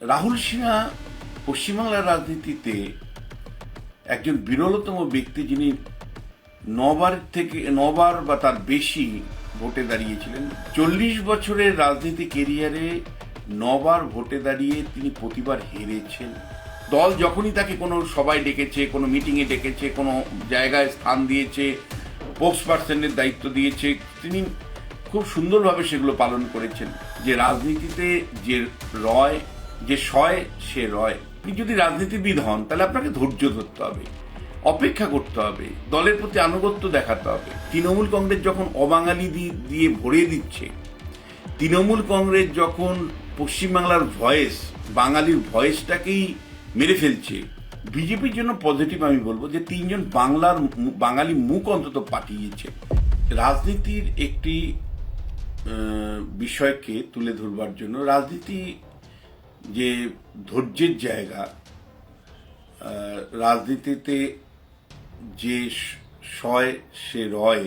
রাহুল সিনহা পশ্চিমবাংলার রাজনীতিতে একজন বিরলতম ব্যক্তি, যিনি নবার বা তার বেশি ভোটে দাঁড়িয়েছিলেন। 40 বছরের রাজনীতি কেরিয়ারে নবার ভোটে দাঁড়িয়ে তিনি প্রতিবার হেরেছেন। দল যখনই তাকে কোনো সভায় ডেকেছে, কোনো মিটিংয়ে ডেকেছে, কোনো জায়গায় স্থান দিয়েছে, স্পোক্স পার্সনের দায়িত্ব দিয়েছে, তিনি খুব সুন্দরভাবে সেগুলো পালন করেছেন। যে রাজনীতিতে যে সয় সে রয়। আপনি যদি রাজনীতিবিদ হন তাহলে আপনাকে ধৈর্য ধরতে হবে, অপেক্ষা করতে হবে, দলের প্রতি আনুগত্য দেখাতে হবে। তৃণমূল কংগ্রেস যখন অবাঙালি দিয়ে ভরে দিচ্ছে, তৃণমূল কংগ্রেস যখন পশ্চিমবাংলার ভয়েস, বাঙালির ভয়েসটাকেই মেরে ফেলছে, বিজেপির জন্য পজিটিভ আমি বলবো যে 3জন বাঙালি মুখ অন্তত পাঠিয়েছে। রাজনীতির একটি বিষয়কে তুলে ধরবার জন্য, রাজনীতি যে ধৈর্যের জায়গা, রাজনীতিতে যে সয় সে রয়,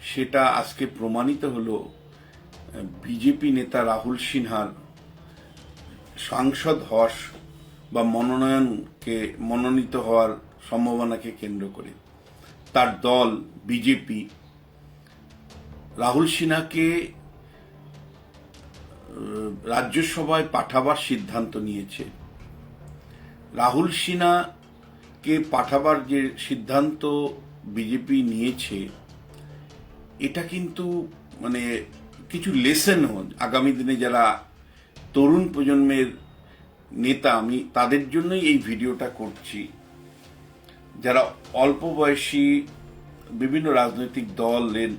সেটা আজকে প্রমাণিত হলো বিজেপি নেতা রাহুল সিনহার সাংসদ হওয়ার বা মনোনীত হওয়ার সম্ভাবনাকে কেন্দ্র করে। তার দল বিজেপি রাহুল সিনহাকে রাজ্যসভায় পাঠাবার সিদ্ধান্ত নিয়েছে। রাহুল সিনহাকে পাঠাবার যে সিদ্ধান্ত বিজেপি নিয়েছে, এটা কিন্তু কিছু লেসনও আগামী দিনে যারা তরুণ প্রজন্মের নেতা, আমি তাদের জন্যই এই ভিডিওটা করছি। যারা অল্প বয়সী বিভিন্ন রাজনৈতিক দলের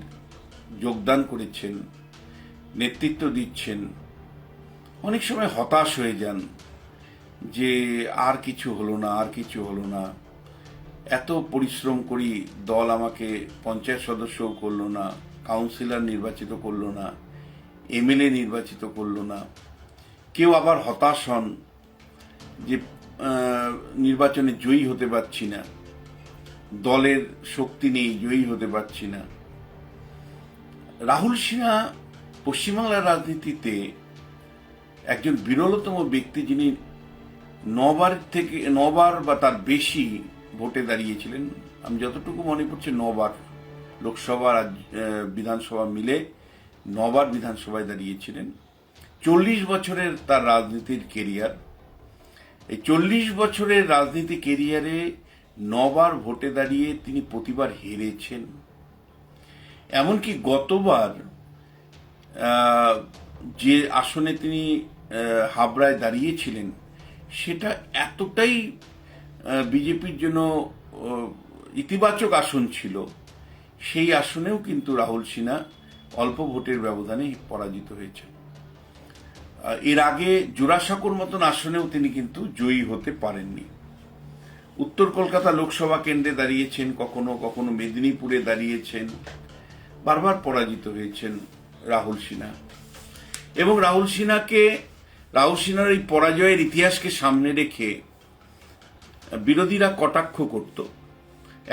যোগদান করেছেন, নেতৃত্ব দিচ্ছেন, অনেক সময় হতাশ হয়ে যান যে আর কিছু হলো না, এত পরিশ্রম করি, দল আমাকে পঞ্চায়েত সদস্যও করলো না, কাউন্সিলর নির্বাচিত করলো না, এমএলএ নির্বাচিত করলো না। কেউ আবার হতাশ হন যে নির্বাচনে জয়ী হতে পারছি না, দলের শক্তি নেই, জয়ী হতে পারছি না। রাহুল সিনহা পশ্চিমবাংলার রাজনীতিতে একজন বিরলতম ব্যক্তি, যিনি নবার বা তার বেশি ভোটে দাঁড়িয়েছিলেন। আমি যতটুকু মনে পড়ছে, 9বার লোকসভা বিধানসভা মিলে 9বার বিধানসভায় দাঁড়িয়েছিলেন। 40 বছরের তার রাজনীতির কেরিয়ার। এই 40 বছরের রাজনীতি কেরিয়ারে 9বার ভোটে দাঁড়িয়ে তিনি প্রতিবার হেরেছেন। এমনকি গতবার যে আসনে তিনি হাবড়ায় দাঁড়িয়েছিলেন, সেটা এতটাই বিজেপির জন্য ইতিবাচক আসন ছিল, সেই আসনেও কিন্তু রাহুল সিনহা অল্প ভোটের ব্যবধানে পরাজিত হয়েছেন। এর আগে জোড়াসাঁকোর মতন আসনেও তিনি কিন্তু জয়ী হতে পারেননি। উত্তর কলকাতা লোকসভা কেন্দ্রে দাঁড়িয়েছেন, কখনো কখনো মেদিনীপুরে দাঁড়িয়েছেন, বারবার পরাজিত হয়েছেন রাহুল সিনহা। এবং রাহুল সিনহার এই পরাজয়ের ইতিহাসকে সামনে রেখে বিরোধীরা কটাক্ষ করত।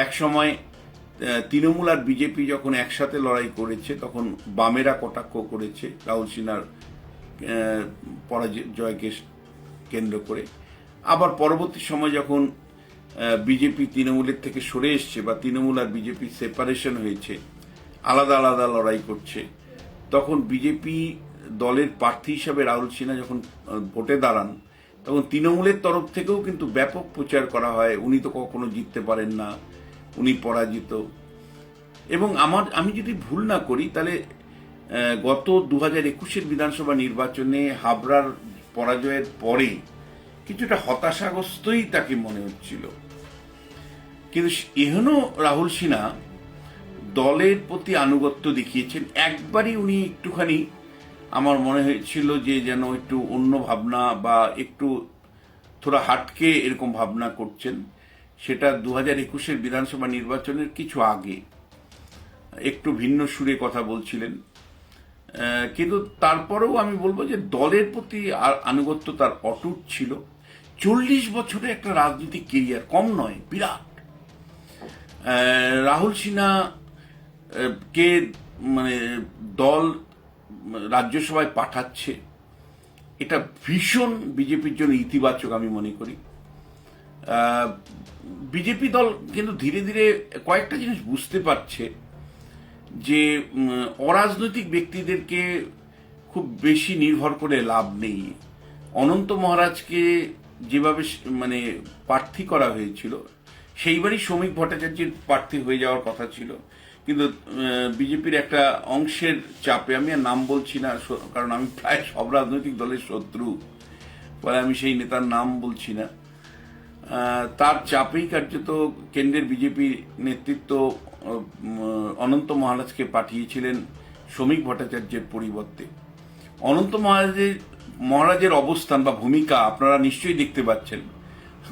এক সময় তৃণমূল আর বিজেপি যখন একসাথে লড়াই করেছে, তখন বামেরা কটাক্ষ করেছে রাহুল সিনহার পরাজয়কে কেন্দ্র করে। আবার পরবর্তী সময় যখন বিজেপি তৃণমূলের থেকে সরে এসছে, বা তৃণমূল আর বিজেপি সেপারেশন হয়েছে, আলাদা আলাদা লড়াই করছে, তখন বিজেপি দলের প্রার্থী হিসাবে রাহুল সিনহা যখন ভোটে দাঁড়ান, তখন তৃণমূলের তরফ থেকেও কিন্তু ব্যাপক প্রচার করা হয়, উনি তো কখনো জিততে পারেন না, উনি পরাজিত। এবং আমি যদি ভুল না করি, তাহলে গত 2021-এর বিধানসভা নির্বাচনে হাবড়ার পরাজয়ের পরে কিছুটা হতাশাগ্রস্তই তাকে মনে হচ্ছিল। কিন্তু এখনো রাহুল সিনহা দলের প্রতি আনুগত্য দেখিয়েছেন। একবারই উনি একটুখানি, আমার মনে হয়েছিল যে যেন একটু অন্য ভাবনা বা একটু থোড়া হাটকে এরকম ভাবনা করছেন। সেটা 2021-এর বিধানসভা নির্বাচনের কিছু আগে একটু ভিন্ন সুরে কথা বলছিলেন। কিন্তু তারপরেও আমি বলবো যে দলের প্রতি আনুগত্য তার অটুট ছিল। 40 বছরে একটা রাজনৈতিক কেরিয়ার, কম নয়, বিরাট। রাহুল সিনহা কে দল রাজ্যসভায় পাঠাচ্ছে, এটা ভীষণ বিজেপির জন্য ইতিবাচক আমি মনে করি। বিজেপি দল কিন্তু ধীরে ধীরে কয়েকটা জিনিস বুঝতে পারছে যে অরাজনৈতিক ব্যক্তিদেরকে খুব বেশি নির্ভর করে লাভ নেই। অনন্ত মহারাজকে যেভাবে মানে প্রার্থী করা হয়েছিল, সেইবারই শ্রমিক ভট্টাচার্যের প্রার্থী হয়ে যাওয়ার কথা ছিল, কিন্তু বিজেপির একটা অংশের চাপে, আমি আর নাম বলছি না কারণ আমি প্রায় সব রাজনৈতিক দলের শত্রু, ফলে আমি সেই নেতার নাম বলছি না, তার চাপেই কার্যত কেন্দ্রের বিজেপি নেতৃত্ব অনন্ত মহারাজকে পাঠিয়েছিলেন শ্রমিক ভট্টাচার্যের পরিবর্তে। অনন্ত মহারাজের অবস্থান বা ভূমিকা আপনারা নিশ্চয়ই দেখতে পাচ্ছেন,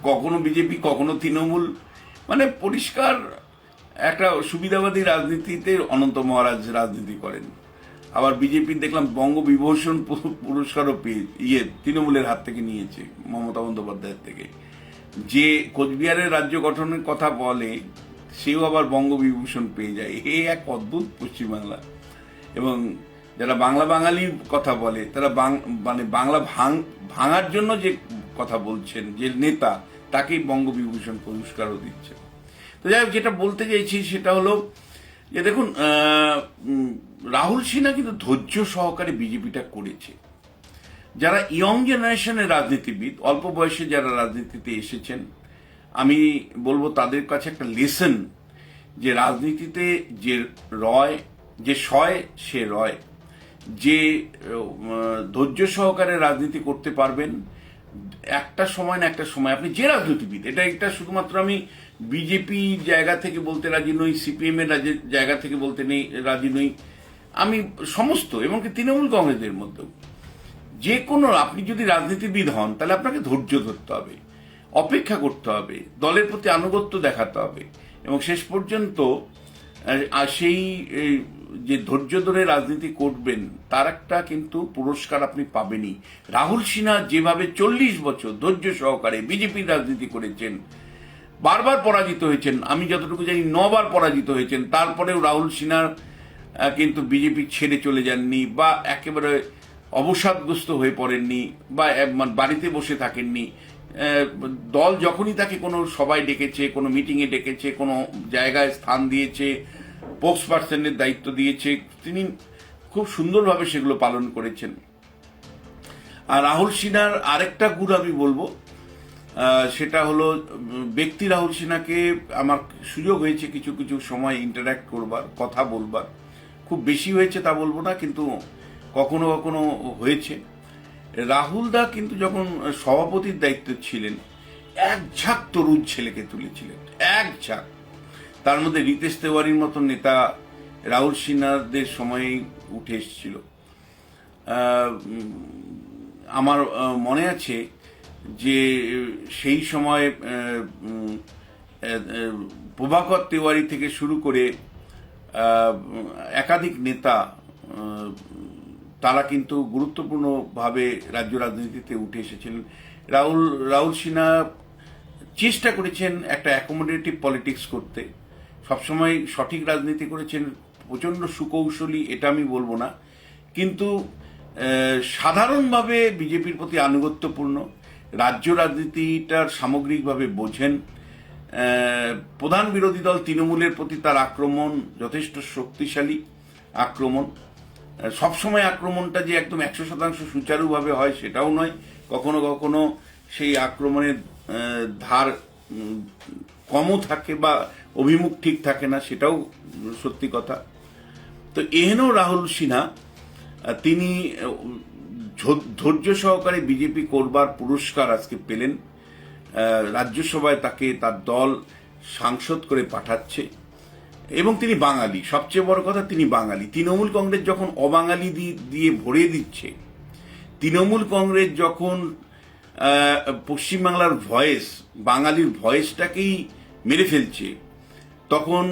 কখনো বিজেপি কখনো তৃণমূল, মানে পরিষ্কার একটা সুবিধাবাদী রাজনীতিতে অনন্ত মহারাজ রাজনীতি করেন। আবার বিজেপি দেখলাম বঙ্গবিভূষণ পুরস্কারও পেয়ে তৃণমূলের হাত থেকে নিয়েছে, মমতা বন্দ্যোপাধ্যায়ের থেকে। যে কোচবিহারের রাজ্য গঠনের কথা বলে সেও আবার বঙ্গবিভূষণ পেয়ে যায়। এ এক অদ্ভুত পশ্চিমবাংলা। এবং যারা বাঙালির কথা বলে তারা মানে বাংলা ভাঙার জন্য যে কথা বলছেন যে নেতা, তাকেই বঙ্গবিভূষণ পুরস্কারও দিচ্ছে। তো যাই হোক, যেটা বলতে চাইছি সেটা হলো যে দেখুন, রাহুল সিনহা কিন্তু ধৈর্য সহকারে বিজেপিটা করেছে। যারা ইয়ং জেনারেশনের রাজনীতিবিদ, অল্প বয়সে যারা রাজনীতিতে এসেছেন, আমি বলবো তাদের কাছে একটা লেসন, যে রাজনীতিতে যে সয় সে রয়, যে ধৈর্য সহকারে রাজনীতি করতে পারবেন একটা সময় না একটা সময়, আপনি যে রাজনীতিবিদ, এটা শুধুমাত্র আমি বিজেপি জায়গা থেকে বলতে রাজি নই, সিপিএম এর জায়গা থেকে বলতে রাজি নই, আমি সমস্ত, এমনকি তৃণমূল কংগ্রেসের মধ্যেও, যে কোনো, আপনি যদি রাজনীতিবিদ হন তাহলে আপনাকে ধৈর্য ধরতে হবে, অপেক্ষা করতে হবে, দলের প্রতি আনুগত্য দেখাতে হবে, এবং শেষ পর্যন্ত সেই যে ধৈর্য ধরে রাজনীতি করবেন তার একটা কিন্তু পুরস্কার আপনি পাবেনই। রাহুল সিনহা যেভাবে 40 বছর ধৈর্য সহকারে বিজেপির রাজনীতি করেছেন, বারবার পরাজিত হয়েছেন, আমি যতটুকু জানি 9 বার পরাজিত হয়েছেন, তারপরেও রাহুল সিনহা কিন্তু বিজেপি ছেড়ে চলে যাননি, বা একেবারে অবসাদগ্রস্ত হয়ে পড়েননি, বা বাড়িতে বসে থাকেননি। দল যখনই তাকে কোনো সভায় ডেকেছে, কোনো মিটিংয়ে ডেকেছে, কোনো জায়গায় স্থান দিয়েছে, স্পোক্স পার্সনের দায়িত্ব দিয়েছে, তিনি খুব সুন্দরভাবে সেগুলো পালন করেছেন। আর রাহুল সিনহার আরেকটা গুণ আমি বলবো, সেটা হলো ব্যক্তি রাহুল সিনহাকে আমার সুযোগ হয়েছে কিছু কিছু সময় ইন্টারাক্ট করবার, কথা বলবার, খুব বেশি হয়েছে তা বলবো না, কিন্তু কখনো কখনো হয়েছে। রাহুল দা কিন্তু যখন সভাপতির দায়িত্ব ছিলেন, এক ঝাঁক তরুণ ছেলেকে তুলেছিলেন, এক ঝাঁক। তার মধ্যে রিতেশ তেওয়ারির মতন নেতা রাহুল সিনহাদের সময়েই উঠে এসেছিল। আমার মনে আছে যে সেই সময় প্রভাকর তেওয়ারি থেকে শুরু করে একাধিক নেতা, তারা কিন্তু গুরুত্বপূর্ণভাবে রাজ্য রাজনীতিতে উঠে এসেছিলেন। রাহুল সিনহা চেষ্টা করেছেন একটা অ্যাকোমোডেটিভ পলিটিক্স করতে, সবসময় সঠিক রাজনীতি করেছেন, প্রচণ্ড সুকৌশলী এটা আমি বলবো না, কিন্তু সাধারণভাবে বিজেপির প্রতি আনুগত্যপূর্ণ, রাজ্য রাজনীতিটার সামগ্রিকভাবে বোঝেন। প্রধান বিরোধী দল তৃণমূলের প্রতি তার আক্রমণ যথেষ্ট শক্তিশালী আক্রমণ। সবসময় আক্রমণটা যে একদম 100% সুচারুভাবে হয় সেটাও নয়, কখনো কখনো সেই আক্রমণের ধার কমও থাকে বা অভিমুখ ঠিক থাকে না, সেটাও সত্যি কথা। তো এহেন রাহুল সিনহা তিনি ধৈর্য সহকারে বিজেপি করবার পুরস্কার আজকে পেলেন। রাজ্যসভায় তাকে তার দল সাংসদ করে পাঠাচ্ছে, এবং তিনি বাঙালি। সবচেয়ে বড় কথা, তিনি বাঙালি। তৃণমূল কংগ্রেস যখন অবাঙালি দিয়ে ভরে দিচ্ছে, তৃণমূল কংগ্রেস যখন পশ্চিমবাংলার ভয়েস, বাঙালির ভয়েসটাকেই মেরে ফেলছে, তখন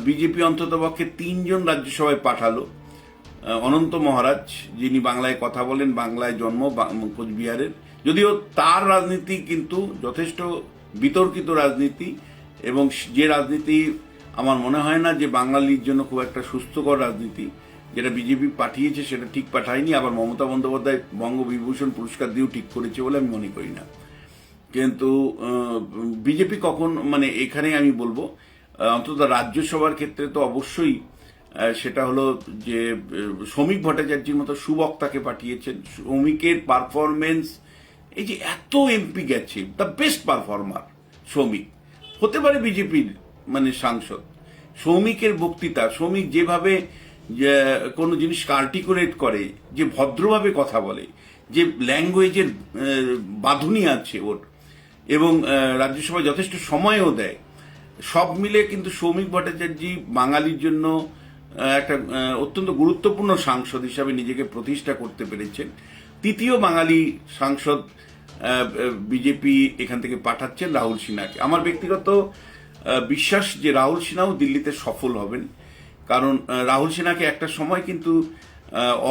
বিজেপি অন্ততপক্ষে 3 জন রাজ্যসভায় পাঠালো। অনন্ত মহারাজ, যিনি বাংলায় কথা বলেন, বাংলায় জন্ম, কোচবিহারের, যদিও তার রাজনীতি কিন্তু যথেষ্ট বিতর্কিত রাজনীতি, এবং যে রাজনীতি আমার মনে হয় না যে বাঙালির জন্য খুব একটা সুস্থকর রাজনীতি। যেটা বিজেপি পাঠিয়েছে সেটা ঠিক পাঠায়নি, আবার মমতা বন্দ্যোপাধ্যায় বঙ্গবিভূষণ পুরস্কার দিয়েও ঠিক করেছে বলে আমি মনে করি না। কিন্তু বিজেপি কখন মানে এখানে আমি বলবো অন্তত রাজ্যসভার ক্ষেত্রে তো অবশ্যই সেটা হলো যে শ্রমিক ভট্টাচার্যের মতো সুবক্তাকে পাঠিয়েছেন। শ্রমিকের পারফরমেন্স, এই যে এত এমপি গেছে, দ্য বেস্ট পারফর্মার শ্রমিক হতে পারে বিজেপির মানে সাংসদ। শ্রমিকের বক্তৃতা, শ্রমিক যেভাবে কোনো জিনিস আর্টিকুলেট করে, যে ভদ্রভাবে কথা বলে, যে ল্যাঙ্গুয়েজের বাঁধুনি আছে ওর, এবং রাজ্যসভায় যথেষ্ট সময়ও দেয়, সব মিলে কিন্তু সৌমিক ভট্টাচার্য বাঙালির জন্য একটা অত্যন্ত গুরুত্বপূর্ণ সাংসদ হিসাবে নিজেকে প্রতিষ্ঠা করতে পেরেছেন। তৃতীয় বাঙালি সাংসদ বিজেপি এখান থেকে পাঠাচ্ছেন রাহুল সিনহাকে। আমার ব্যক্তিগত বিশ্বাস যে রাহুল সিনহাও দিল্লিতে সফল হবেন, কারণ রাহুল সিনহাকে একটা সময় কিন্তু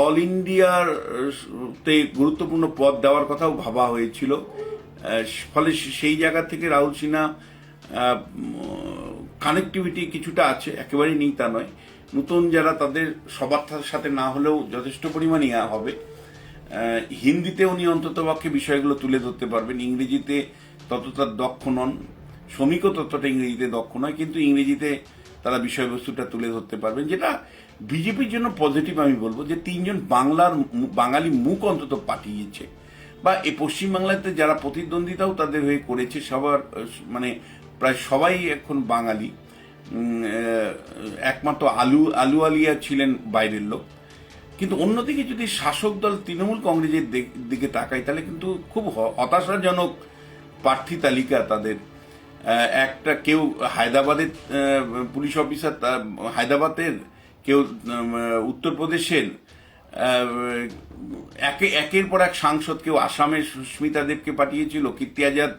অল ইন্ডিয়ার তে গুরুত্বপূর্ণ পদ দেওয়ার কথাও ভাবা হয়েছিল। ফলে সেই জায়গা থেকে রাহুল সিনহা কানেক্টিভিটি কিছুটা আছে, একেবারেই নেই তা নয়। নতুন যারা তাদের সবার সাথে না হলেও যথেষ্ট পরিমাণে হবে। হিন্দিতে উনি অন্ততপক্ষে বিষয়গুলো তুলে ধরতে পারবেন, ইংরেজিতে ততটা দক্ষ নন, শ্রমিকও ততটা ইংরেজিতে দক্ষ নয়, কিন্তু ইংরেজিতে তারা বিষয়বস্তুটা তুলে ধরতে পারবেন, যেটা বিজেপির জন্য পজিটিভ। আমি বলবো যে তিনজন বাঙালি মুখ অন্তত পাঠিয়েছে, বা এই পশ্চিমবাংলাতে যারা প্রতিদ্বন্দ্বিতাও তাদের হয়ে করেছে সবার মানে প্রায় সবাই এখন বাঙালি। একমাত্র আলুওয়ালিয়া ছিলেন বাইরের লোক। কিন্তু অন্যদিকে যদি শাসক দল তৃণমূল কংগ্রেসের দিকে তাকাই, তাহলে কিন্তু খুব হতাশাজনক প্রার্থী তালিকা তাদের। একটা কেউ হায়দ্রাবাদের পুলিশ অফিসার, হায়দ্রাবাদের কেউ উত্তরপ্রদেশের, একের পর এক সাংসদ, কেউ আসামের সুস্মিতা দেবকে পাঠিয়েছিল, কীর্তি আজাদ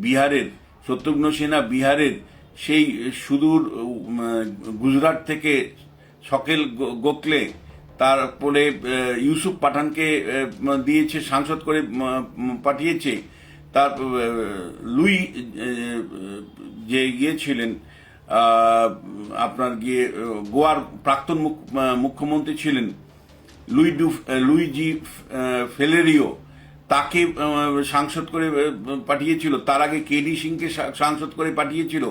বিহারের, শত্রুঘ্ন সিনহা বিহারের, সেই সুদূর গুজরাট থেকে শকেল গোখলে, তারপরে ইউসুফ পাঠানকে দিয়েছে সাংসদ করে পাঠিয়েছে। তার লুই যে গিয়েছিলেন আপনার গিয়ে গোয়ার প্রাক্তন মুখ্যমন্ত্রী ছিলেন লুইজি ফেলেরিও, তাকে সাংসদ করে পাঠিয়েছিল। তার আগে কেডি সিংকে সাংসদ করে পাঠিয়েছিল।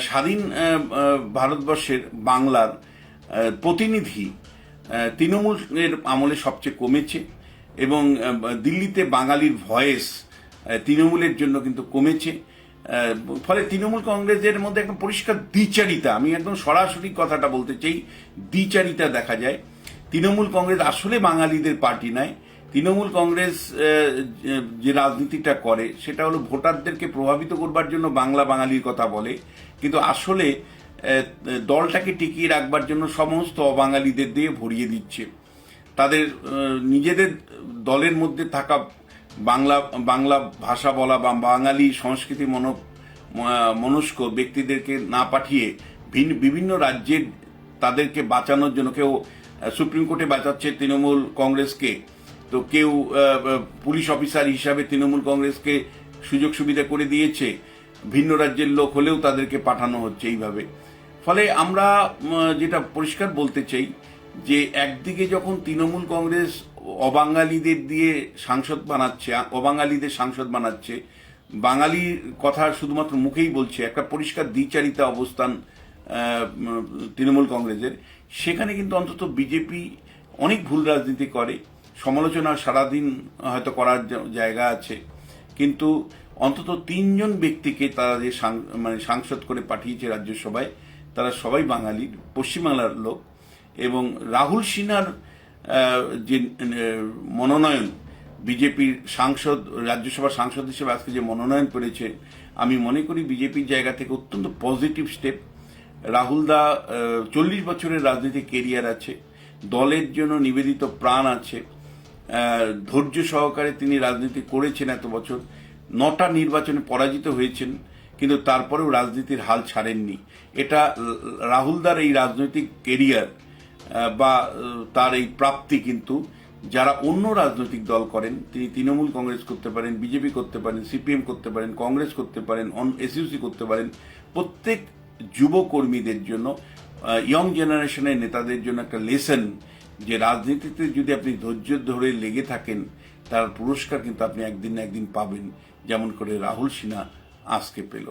স্বাধীন ভারতবর্ষের বাংলার প্রতিনিধি তৃণমূলের আমলে সবচেয়ে কমেছে, এবং দিল্লিতে বাঙালির ভয়েস তৃণমূলের জন্য কিন্তু কমেছে। ফলে তৃণমূল কংগ্রেসের মধ্যে একটা পরিষ্কার দ্বিচারিতা, আমি একদম সরাসরি কথাটা বলতে চাই, দ্বিচারিতা দেখা যায়। তৃণমূল কংগ্রেস আসলে বাঙালিদের পার্টি নয়। তৃণমূল কংগ্রেস যে রাজনীতিটা করে সেটা হলো ভোটারদেরকে প্রভাবিত করবার জন্য বাঙালির কথা বলে, কিন্তু আসলে দলটাকে টিকিয়ে রাখবার জন্য সমস্ত অবাঙালিদের দিয়ে ভরিয়ে দিচ্ছে। তাদের নিজেদের দলের মধ্যে থাকা বাংলা ভাষা বলা বা বাঙালি সংস্কৃতি মনস্ক ব্যক্তিদেরকে না পাঠিয়ে বিভিন্ন রাজ্যের তাদেরকে বাঁচানোর জন্য, কেউ সুপ্রিম কোর্টে বাঁচাচ্ছে তৃণমূল কংগ্রেসকে, তো কেউ পুলিশ অফিসার হিসাবে তৃণমূল কংগ্রেসকে সুযোগ সুবিধা করে দিয়েছে, ভিন্ন রাজ্যের লোক হলেও তাদেরকে পাঠানো হচ্ছে এইভাবে। ফলে আমরা যেটা পরিষ্কার বলতে চাই যে একদিকে যখন তৃণমূল কংগ্রেস অবাঙালিদের দিয়ে অবাঙালিদের সাংসদ বানাচ্ছে, বাঙালির কথা শুধুমাত্র মুখেই বলছে, একটা পরিষ্কার দ্বিচারিতা অবস্থান তৃণমূল কংগ্রেসের, সেখানে কিন্তু অন্তত বিজেপি অনেক ভুল রাজনীতি করে। সমালোচনা সারাদিন হয়তো করার জায়গা আছে, কিন্তু অন্তত তিনজন ব্যক্তিকে তারা যে সাংসদ করে পাঠিয়েছে রাজ্যসভায়, তারা সবাই বাঙালির, পশ্চিমবাংলার লোক। এবং রাহুল সিনহার যে মনোনয়ন, বিজেপির সাংসদ, রাজ্যসভার সাংসদ হিসেবে আজকে যে মনোনয়ন পেয়েছে, আমি মনে করি বিজেপির জায়গা থেকে অত্যন্ত পজিটিভ স্টেপ। রাহুলদা 40 বছরের রাজনীতি কেরিয়ার আছে, দলের জন্য নিবেদিত প্রাণ আছে, ধৈর্য সহকারে তিনি রাজনীতি করেছেন এত বছর, 9টা নির্বাচনে পরাজিত হয়েছেন, কিন্তু তারপরেও রাজনীতির হাল ছাড়েননি। এটা রাহুলদার এই রাজনৈতিক কেরিয়ার বা তার এই প্রাপ্তি কিন্তু যারা অন্য রাজনৈতিক দল করেন, তিনি তৃণমূল কংগ্রেস করতে পারেন, বিজেপি করতে পারেন, সিপিএম করতে পারেন, কংগ্রেস করতে পারেন, এসইউসি করতে পারেন, প্রত্যেক যুবকর্মীদের জন্য ইয়ং জেনারেশনের নেতাদের জন্য একটা লেসন, যে রাজনীতিতে যদি আপনি ধৈর্য ধরে লেগে থাকেন তার পুরস্কার কিন্তু আপনি একদিন না একদিন পাবেন, যেমন করে রাহুল সিনহা আজকে পেল।